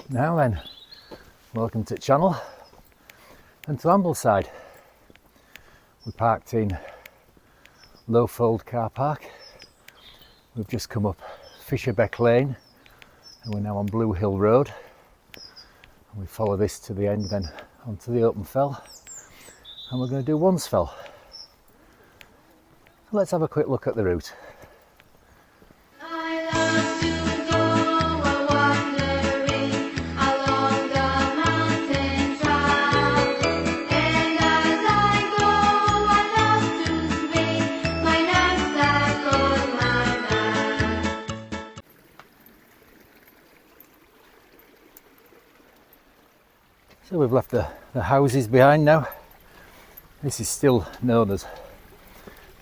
Now then, welcome to the channel and to Ambleside. We parked in Lowfold car park. We've just come up Fisherbeck Lane and we're now on Blue Hill Road. And we follow this to the end, then onto the open fell, and we're going to do Wansfell. Let's have a quick look at the route. So we've left the houses behind now. This is still known as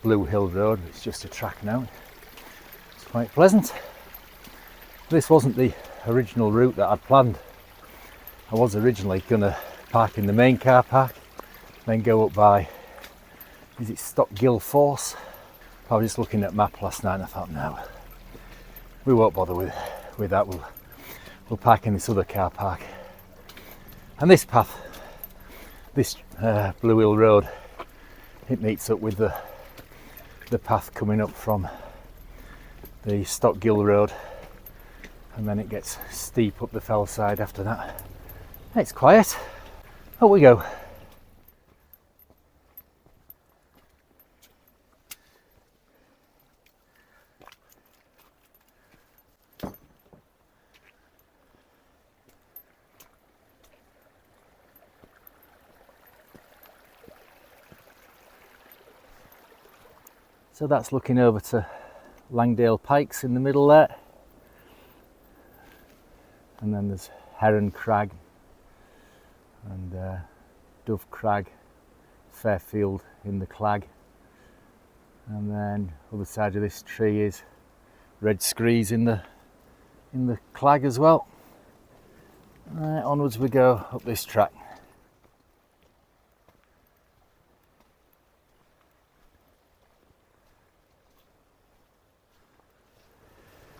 Blue Hill Road, it's just a track now. It's quite pleasant. This wasn't the original route that I'd planned. I was originally going to park in the main car park, then go up by, is it Stockgill Force? I was just looking at map last night and I thought, no, we won't bother with that. We'll park in this other car park. And this path, this Blue Hill Road, it meets up with the path coming up from the Stockgill Road, and then it gets steep up the fell side after that. It's quiet. Up we go. So that's looking over to Langdale Pikes in the middle there, and then there's Heron Crag and Dove Crag, Fairfield in the Clag, and then other side of this tree is Red Screes in the Clag as well. Right, onwards we go up this track.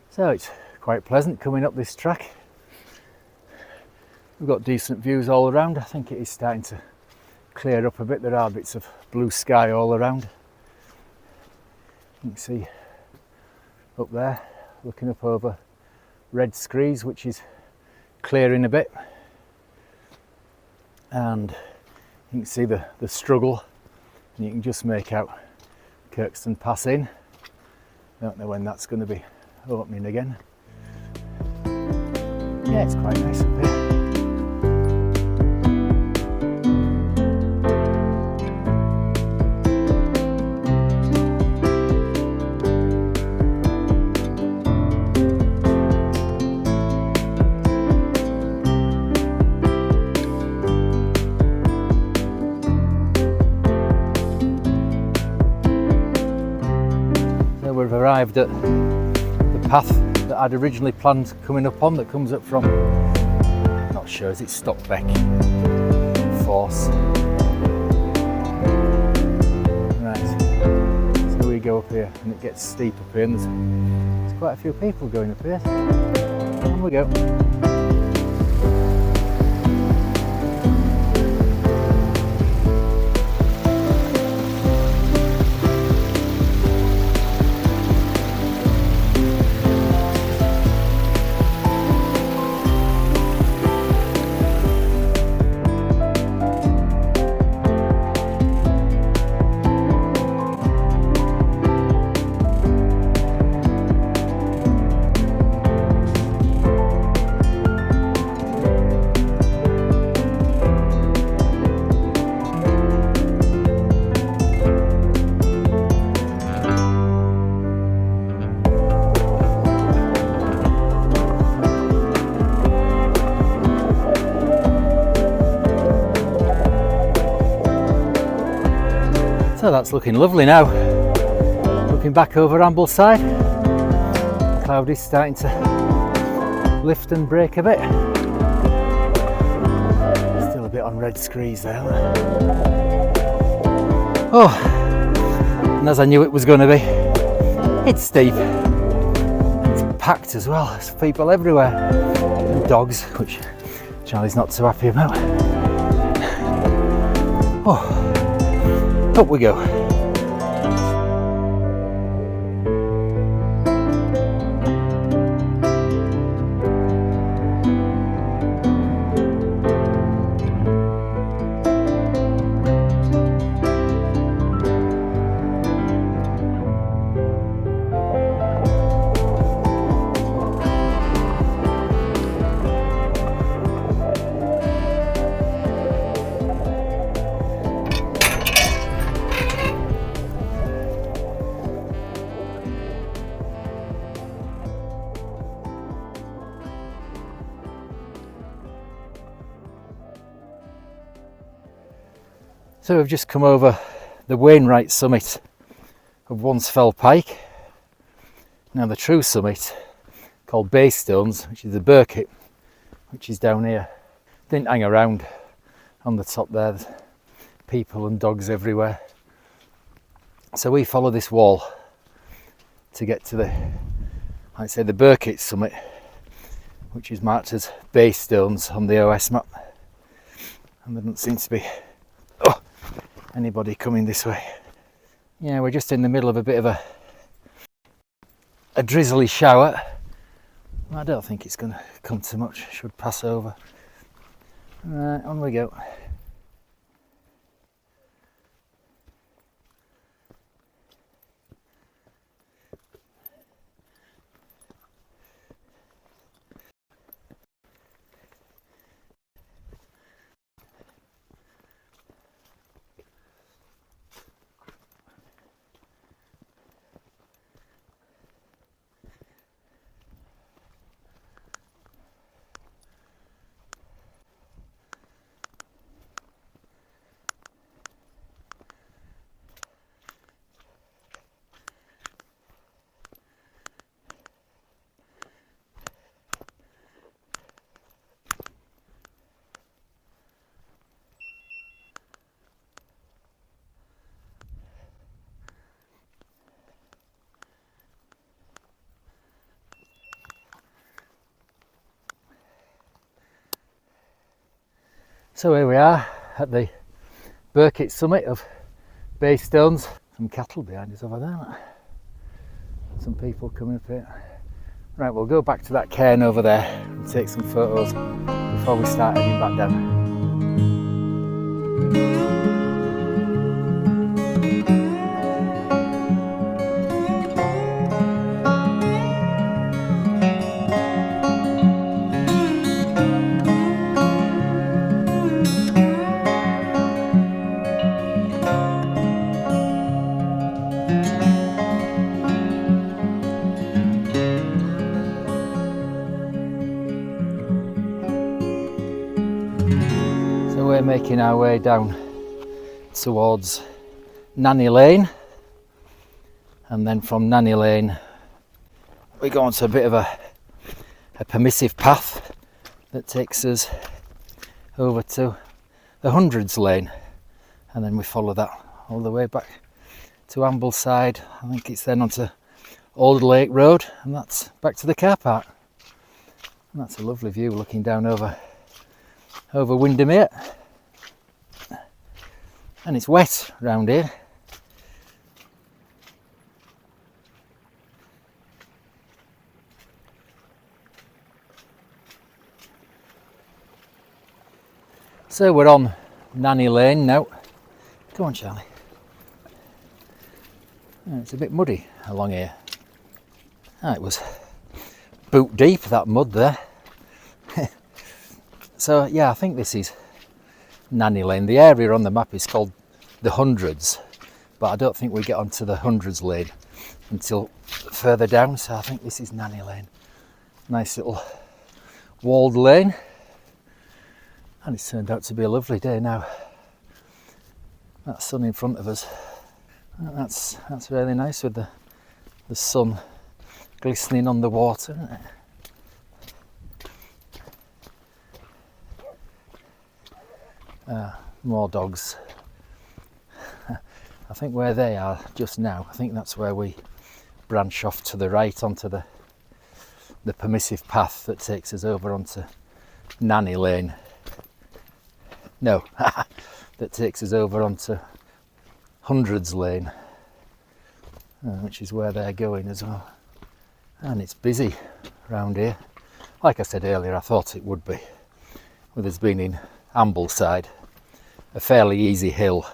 So it's quite pleasant coming up this track. We've got decent views all around. I think it is starting to clear up a bit. There are bits of blue sky all around. You can see up there, looking up over Red Screes, which is clearing a bit. And you can see the struggle, and you can just make out Kirkstone Pass in. Don't know when that's going to be opening again. Yeah, it's quite nice up here. So we've arrived at path that I'd originally planned coming up on, that comes up from, I'm not sure, is it Stockbeck Force? Right, so we go up here and it gets steep up here, and there's quite a few people going up here. On we go. So that's looking lovely now. Looking back over Ambleside, the cloud is starting to lift and break a bit. Still a bit on Red Screes there. Oh, and as I knew it was going to be, it's steep. It's packed as well, there's people everywhere. dogs, which Charlie's not too happy about. Oh, up we go. So we've just come over the Wainwright summit of Wansfell Pike. Now the true summit, called Base Stones, which is the Burkitt, which is down here. Didn't hang around on the top there. There's people and dogs everywhere. So we follow this wall to get to the, like I say, the Burkitt summit, which is marked as Base Stones on the OS map. And there doesn't seem to be anybody coming this way. Yeah, we're just in the middle of a bit of a drizzly shower. I don't think it's going to come to much, should pass over. Right, on we go. So here we are at the Burkitt summit of Base Stones. Some cattle behind us over there. Some people coming up here. Right, we'll go back to that cairn over there and take some photos before we start heading back down. We're making our way down towards Nanny Lane, and then from Nanny Lane we go onto a bit of a permissive path that takes us over to the Hundreds Lane, and then we follow that all the way back to Ambleside. I think it's then onto Old Lake Road, and that's back to the car park. And that's a lovely view looking down over Windermere. And it's wet round here. So we're on Nanny Lane now. Come on, Charlie. Oh, it's a bit muddy along here. Oh, it was boot deep, that mud there. So yeah, I think this is Nanny Lane. The area on the map is called the Hundreds, but I don't think we get onto the Hundreds Lane until further down, so I think this is Nanny Lane. Nice little walled lane, and it's turned out to be a lovely day now. That sun in front of us, that's really nice with the sun glistening on the water, isn't it? More dogs. I think where they are just now, I think that's where we branch off to the right onto the the permissive path that takes us over onto Nanny Lane. No, that takes us over onto Hundreds Lane, which is where they're going as well. And it's busy around here. Like I said earlier, I thought it would be, with us being in Ambleside, a fairly easy hill,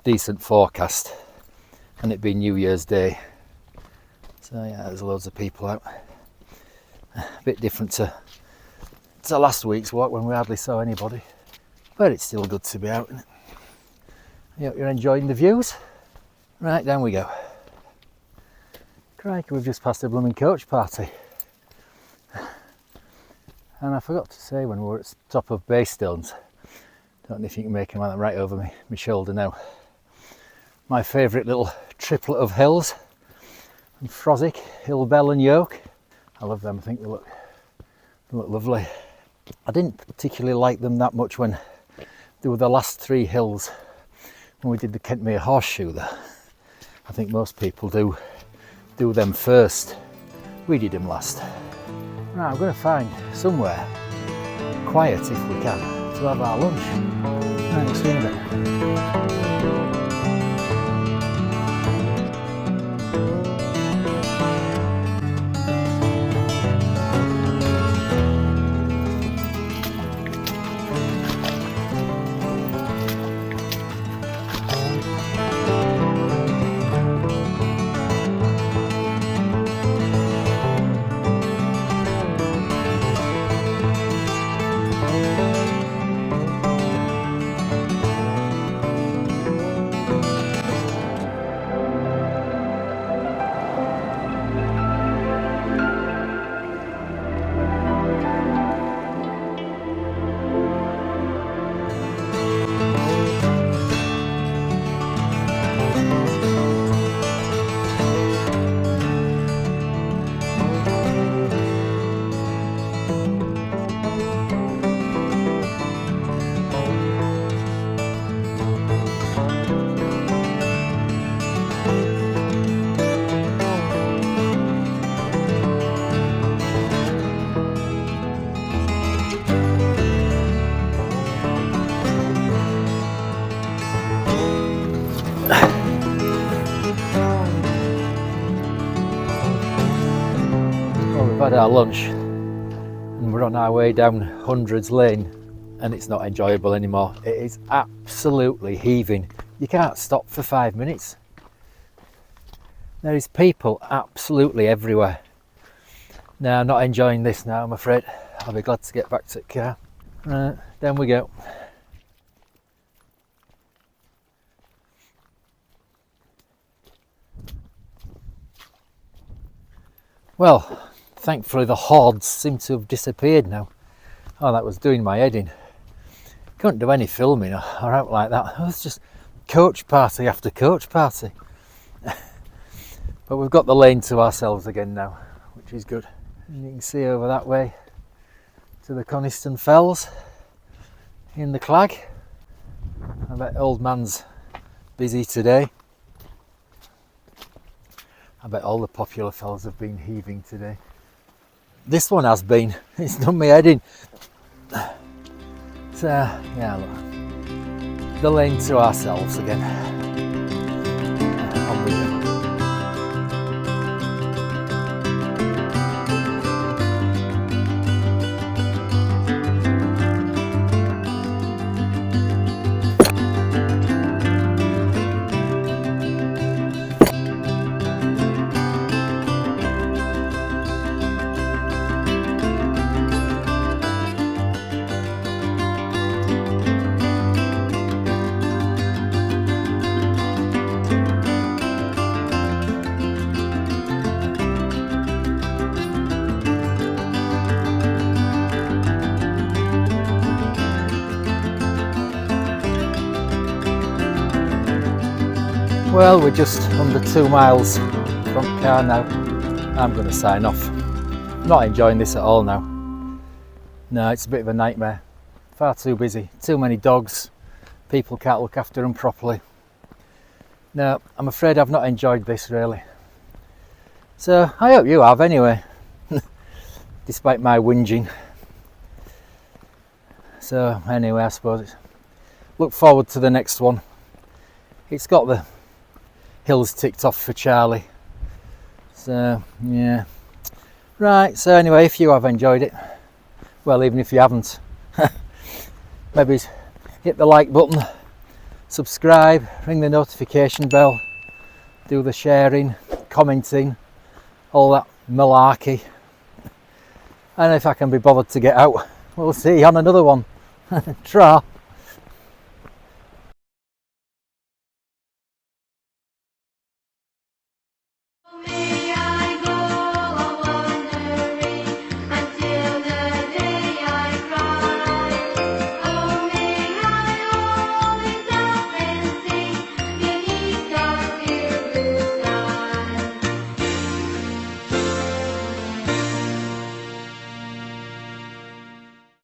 decent forecast, and it being New Year's Day. So yeah, there's loads of people out. A bit different to last week's walk when we hardly saw anybody, but it's still good to be out. I hope you're enjoying the views. Right, down we go. Crikey, we've just passed a blooming coach party. And I forgot to say when we were at the top of Baystones, don't know if you can make them out right over my shoulder now, my favourite little triplet of hills, and Frosick, Hillbell and Yoke. I love them, I think they look lovely. I didn't particularly like them that much when they were the last three hills when we did the Kentmere Horseshoe there. I think most people do them first. We did them last. Right, I'm going to find somewhere quiet if we can to have our lunch. Right, we'll see you in a bit. We've had our lunch and we're on our way down Hundreds Lane, and it's not enjoyable anymore. It is absolutely heaving. You can't stop for 5 minutes. There is people absolutely everywhere. No, I'm not enjoying this now, I'm afraid. I'll be glad to get back to the car. Right, down we go. Well, thankfully the hordes seem to have disappeared now. Oh, that was doing my head in. Couldn't do any filming or out like that. It was just coach party after coach party. But we've got the lane to ourselves again now, which is good. And you can see over that way to the Coniston Fells in the Clag. I bet old man's busy today. I bet all the popular fells have been heaving today. This one has been. It's done me head in. So yeah, look, the lane to ourselves again. On we go. Well, we're just under 2 miles from car now. I'm going to sign off. Not enjoying this at all now. No, it's a bit of a nightmare. Far too busy, too many dogs, people can't look after them properly. No, I'm afraid I've not enjoyed this really. So I hope you have anyway. despite my whinging. So anyway, I suppose look forward to the next one. It's got the hills ticked off for Charlie. So yeah. Right, so anyway, if you have enjoyed it, well, even if you haven't, maybe hit the like button, subscribe, ring the notification bell, do the sharing, commenting, all that malarkey. And if I can be bothered to get out, we'll see you on another one. Tra.